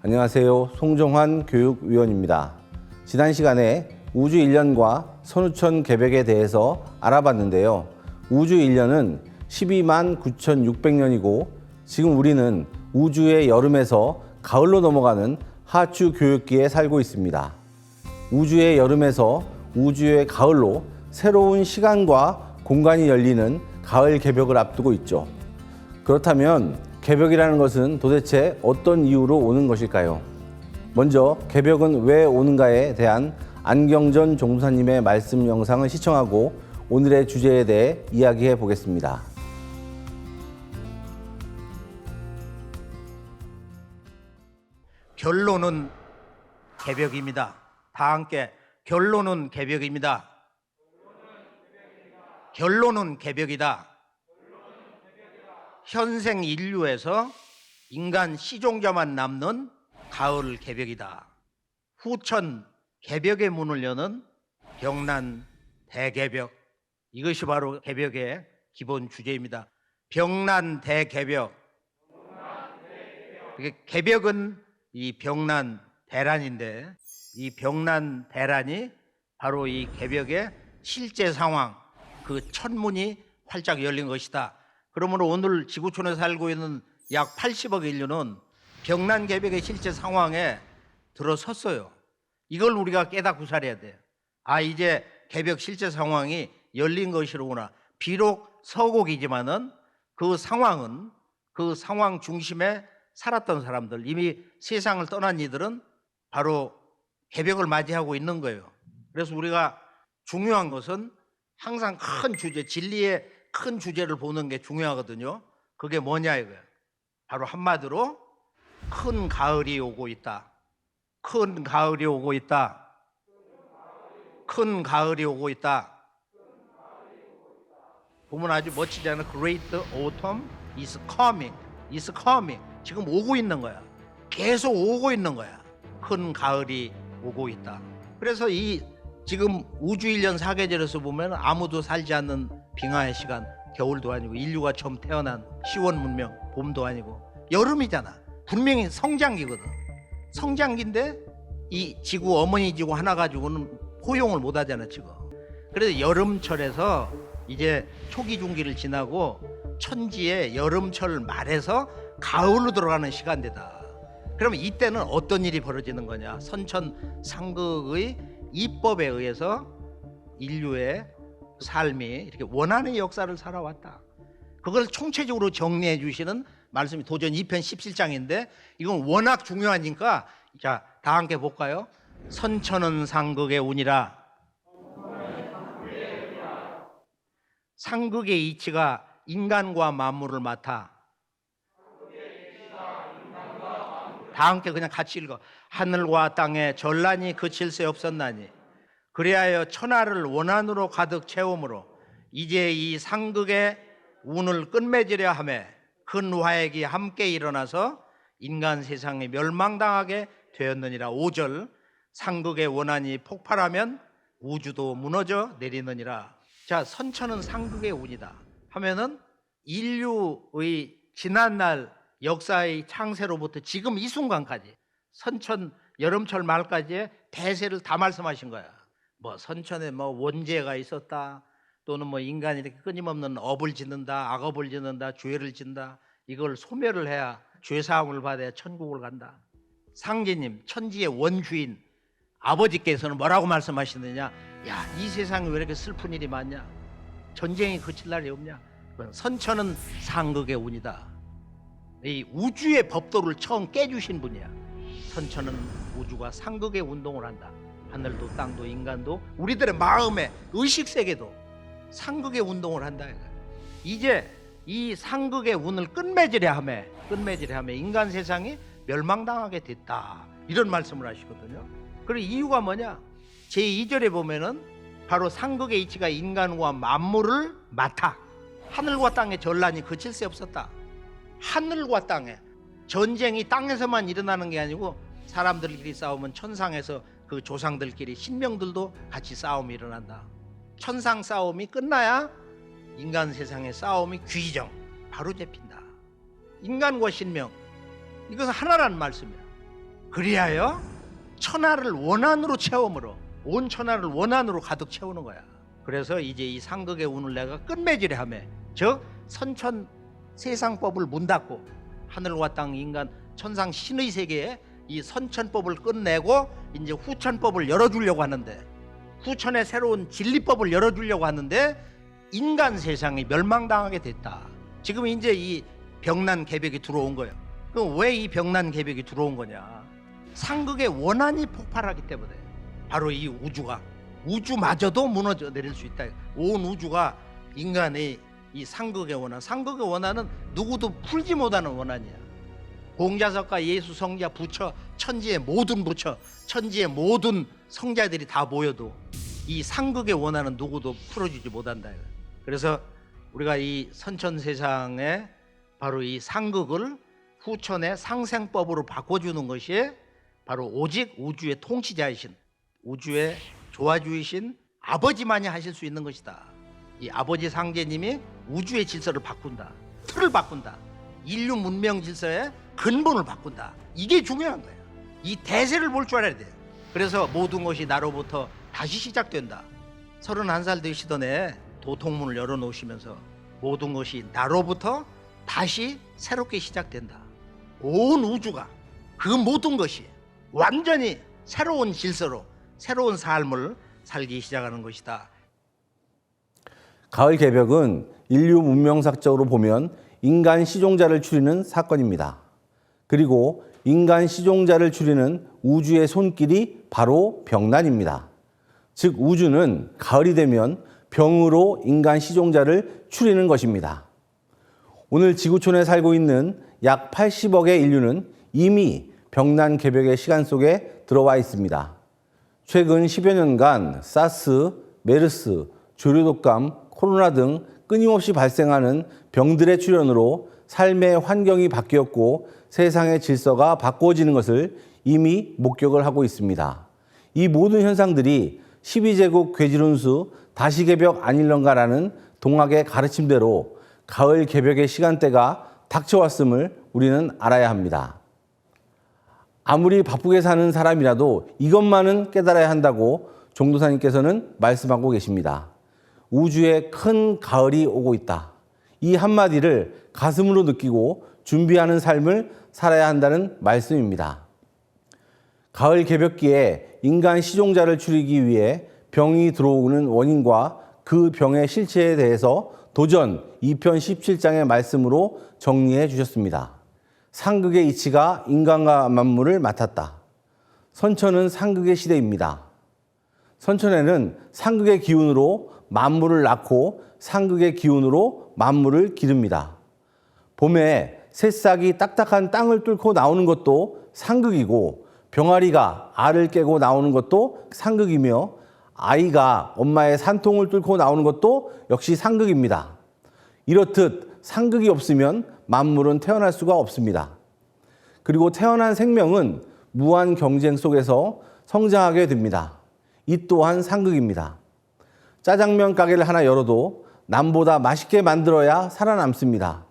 안녕하세요. 송정환 교육위원입니다. 지난 시간에 우주 1년과 선우천 개벽에 대해서 알아봤는데요. 우주 1년은 12만 9,600년이고 지금 우리는 우주의 여름에서 가을로 넘어가는 하추 교육기에 살고 있습니다. 우주의 여름에서 우주의 가을로 새로운 시간과 공간이 열리는 가을 개벽을 앞두고 있죠. 그렇다면 개벽이라는 것은 도대체 어떤 이유로 오는 것일까요? 먼저 개벽은 왜 오는가에 대한 안경전 종사님의 말씀 영상을 시청하고 오늘의 주제에 대해 이야기해 보겠습니다. 결론은 개벽입니다. 다 함께 결론은 개벽입니다. 결론은 개벽이다. 현생 인류에서 인간 시종자만 남는 가을 개벽이다. 후천 개벽의 문을 여는 병난 대개벽. 이것이 바로 개벽의 기본 주제입니다. 병난 대개벽. 개벽은 이 병난 대란인데 이 병난 대란이 바로 이 개벽의 실제 상황, 그 천문이 활짝 열린 것이다. 그러므로 오늘 지구촌에 살고 있는 약 80억 인류는 병난 개벽의 실제 상황에 들어섰어요. 이걸 우리가 깨닫고 살아야 돼요. 아, 이제 개벽 실제 상황이 열린 것이로구나. 비록 서곡이지만은 그 상황은 그 상황 중심에 살았던 사람들, 이미 세상을 떠난 이들은 바로 개벽을 맞이하고 있는 거예요. 그래서 우리가 중요한 것은 항상 큰 주제, 진리의 큰 주제를 보는 게 중요하거든요. 그게 뭐냐 이거예요. 바로 한마디로 큰 가을이 오고 있다. 큰 가을이 오고 있다. 큰 가을이 오고 있다. 보면 아주 멋지잖아요. Great autumn is coming. is coming. 지금 오고 있는 거야. 계속 오고 있는 거야. 큰 가을이 오고 있다. 그래서 이 지금 우주 1년 사계절에서 보면 아무도 살지 않는 빙하의 시간, 겨울도 아니고 인류가 처음 태어난 시원 문명, 봄도 아니고 여름이잖아. 분명히 성장기거든. 성장기인데 이 지구 어머니 지구 하나 가지고는 포용을 못 하잖아 지금. 그래서 여름철에서 이제 초기 중기를 지나고 천지의 여름철 말에서 가을로 들어가는 시간대다. 그러면 이때는 어떤 일이 벌어지는 거냐? 선천상극의 이법에 의해서 인류의 삶이 이렇게 원한의 역사를 살아왔다. 그걸 총체적으로 정리해 주시는 말씀이 도전 2편 17장인데 이건 워낙 중요하니까 자, 다 함께 볼까요? 선천은 상극의 운이라. 상극의 이치가 인간과 만물을 맡아. 다 함께 그냥 같이 읽어. 하늘과 땅에 전란이 그칠 새 없었나니 그리하여 천하를 원한으로 가득 채우므로 이제 이 상극의 운을 끝맺으려 하매 큰 화액이 함께 일어나서 인간 세상이 멸망당하게 되었느니라. 5절 상극의 원한이 폭발하면 우주도 무너져 내리느니라. 자, 선천은 상극의 운이다 하면은 인류의 지난날 역사의 창세로부터 지금 이 순간까지 선천 여름철 말까지의 대세를 다 말씀하신 거야. 뭐 선천에 뭐 원죄가 있었다, 또는 뭐 인간이 이렇게 끊임없는 업을 짓는다, 악업을 짓는다, 죄를 짓는다. 이걸 소멸을 해야 죄 사함을 받아야 천국을 간다. 상제님, 천지의 원주인 아버지께서는 뭐라고 말씀하시느냐? 야, 이 세상에 왜 이렇게 슬픈 일이 많냐? 전쟁이 그칠 날이 없냐? 선천은 상극의 운이다. 이 우주의 법도를 처음 깨주신 분이야. 선천은 우주가 상극의 운동을 한다. 하늘도 땅도 인간도 우리들의 마음의 의식세계도 상극의 운동을 한다. 이제 이 상극의 운을 끝맺으려 하며 인간 세상이 멸망당하게 됐다. 이런 말씀을 하시거든요. 그리고 이유가 뭐냐? 제2절에 보면은 바로 상극의 이치가 인간과 만물을 맡아. 하늘과 땅의 전란이 그칠 새 없었다. 하늘과 땅에 전쟁이 땅에서만 일어나는 게 아니고 사람들끼리 싸우면 천상에서 그 조상들끼리 신명들도 같이 싸움이 일어난다. 천상 싸움이 끝나야 인간 세상의 싸움이 귀정 바로 잡힌다. 인간과 신명, 이것은 하나라는 말씀이야. 그리하여 천하를 원한으로 채움으로 온 천하를 원한으로 가득 채우는 거야. 그래서 이제 이 상극의 운을 내가 끝맺이려 하며 즉 선천 세상법을 문 닫고 하늘과 땅 인간 천상 신의 세계에 이 선천법을 끝내고 이제 후천법을 열어주려고 하는데 후천의 새로운 진리법을 열어주려고 하는데 인간 세상이 멸망당하게 됐다. 지금 이제 이 병난 개벽이 들어온 거예요. 그럼 왜 이 병난 개벽이 들어온 거냐? 상극의 원한이 폭발하기 때문에 바로 이 우주마저도 무너져 내릴 수 있다. 온 우주가 인간의 이 상극의 원한, 상극의 원한은 누구도 풀지 못하는 원한이야. 공자석과 예수, 성자, 부처, 천지의 모든 부처, 천지의 모든 성자들이 다 모여도 이 상극의 원한은 누구도 풀어주지 못한다. 그래서 우리가 이 선천 세상에 바로 이 상극을 후천의 상생법으로 바꿔주는 것이 바로 오직 우주의 통치자이신 우주의 조화주이신 아버지만이 하실 수 있는 것이다. 이 아버지 상제님이 우주의 질서를 바꾼다. 틀을 바꾼다. 인류 문명 질서의 근본을 바꾼다. 이게 중요한 거예요. 이 대세를 볼 줄 알아야 돼요. 그래서 모든 것이 나로부터 다시 시작된다. 31살 되시던 해 도통문을 열어놓으시면서 모든 것이 나로부터 다시 새롭게 시작된다. 온 우주가 그 모든 것이 완전히 새로운 질서로 새로운 삶을 살기 시작하는 것이다. 가을 개벽은 인류 문명사적으로 보면 인간 시종자를 추리는 사건입니다. 그리고 인간 시종자를 추리는 우주의 손길이 바로 병난입니다. 즉 우주는 가을이 되면 병으로 인간 시종자를 추리는 것입니다. 오늘 지구촌에 살고 있는 약 80억의 인류는 이미 병난 개벽의 시간 속에 들어와 있습니다. 최근 10여 년간 사스, 메르스, 조류독감, 코로나 등 끊임없이 발생하는 병들의 출현으로 삶의 환경이 바뀌었고 세상의 질서가 바꿔지는 것을 이미 목격을 하고 있습니다. 이 모든 현상들이 12제국 괴질운수 다시 개벽 아닐런가라는 동학의 가르침대로 가을 개벽의 시간대가 닥쳐왔음을 우리는 알아야 합니다. 아무리 바쁘게 사는 사람이라도 이것만은 깨달아야 한다고 종도사님께서는 말씀하고 계십니다. 우주에 큰 가을이 오고 있다. 이 한마디를 가슴으로 느끼고 준비하는 삶을 살아야 한다는 말씀입니다. 가을 개벽기에 인간 시종자를 추리기 위해 병이 들어오는 원인과 그 병의 실체에 대해서 도전 2편 17장의 말씀으로 정리해 주셨습니다. 상극의 이치가 인간과 만물을 맡았다. 선천은 상극의 시대입니다. 선천에는 상극의 기운으로 만물을 낳고 상극의 기운으로 만물을 기릅니다. 봄에 새싹이 딱딱한 땅을 뚫고 나오는 것도 상극이고 병아리가 알을 깨고 나오는 것도 상극이며 아이가 엄마의 산통을 뚫고 나오는 것도 역시 상극입니다. 이렇듯 상극이 없으면 만물은 태어날 수가 없습니다. 그리고 태어난 생명은 무한 경쟁 속에서 성장하게 됩니다. 이 또한 상극입니다. 짜장면 가게를 하나 열어도 남보다 맛있게 만들어야 살아남습니다.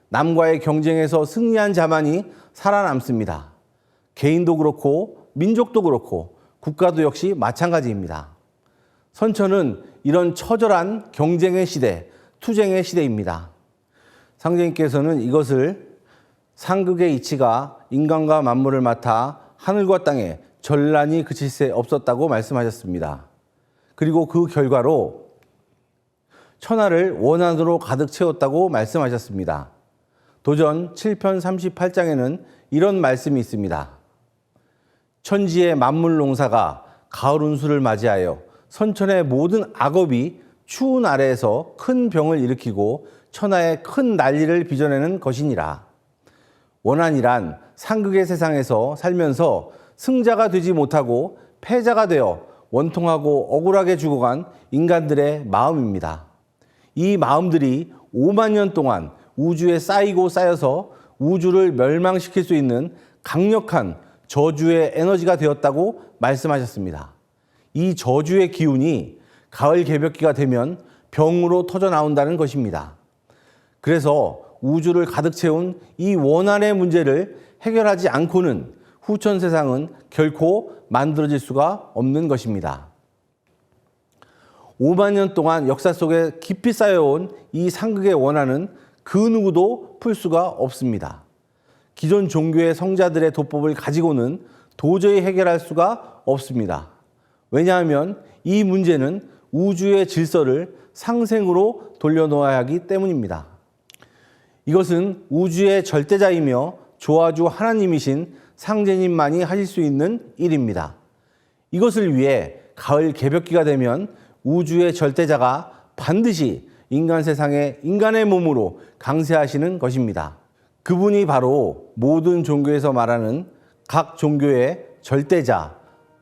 남과의 경쟁에서 승리한 자만이 살아남습니다. 개인도 그렇고 민족도 그렇고 국가도 역시 마찬가지입니다. 선천은 이런 처절한 경쟁의 시대, 투쟁의 시대입니다. 상제님께서는 이것을 상극의 이치가 인간과 만물을 맡아 하늘과 땅에 전란이 그칠 새 없었다고 말씀하셨습니다. 그리고 그 결과로 천하를 원한으로 가득 채웠다고 말씀하셨습니다. 도전 7편 38장에는 이런 말씀이 있습니다. 천지의 만물 농사가 가을 운수를 맞이하여 선천의 모든 악업이 추운 아래에서 큰 병을 일으키고 천하에 큰 난리를 빚어내는 것이니라. 원한이란 상극의 세상에서 살면서 승자가 되지 못하고 패자가 되어 원통하고 억울하게 죽어간 인간들의 마음입니다. 이 마음들이 5만 년 동안 우주에 쌓이고 쌓여서 우주를 멸망시킬 수 있는 강력한 저주의 에너지가 되었다고 말씀하셨습니다. 이 저주의 기운이 가을 개벽기가 되면 병으로 터져 나온다는 것입니다. 그래서 우주를 가득 채운 이 원한의 문제를 해결하지 않고는 후천 세상은 결코 만들어질 수가 없는 것입니다. 5만 년 동안 역사 속에 깊이 쌓여온 이 상극의 원한은 그 누구도 풀 수가 없습니다. 기존 종교의 성자들의 도법을 가지고는 도저히 해결할 수가 없습니다. 왜냐하면 이 문제는 우주의 질서를 상생으로 돌려놓아야 하기 때문입니다. 이것은 우주의 절대자이며 조화주 하나님이신 상제님만이 하실 수 있는 일입니다. 이것을 위해 가을 개벽기가 되면 우주의 절대자가 반드시 인간 세상에 인간의 몸으로 강세하시는 것입니다. 그분이 바로 모든 종교에서 말하는 각 종교의 절대자,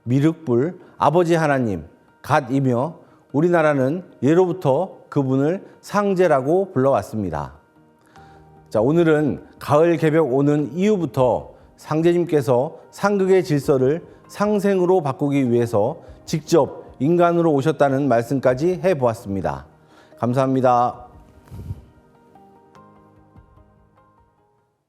미륵불, 아버지 하나님, 갓이며 우리나라는 예로부터 그분을 상제라고 불러왔습니다. 자, 오늘은 가을 개벽 오는 이후부터 상제님께서 상극의 질서를 상생으로 바꾸기 위해서 직접 인간으로 오셨다는 말씀까지 해보았습니다. 감사합니다.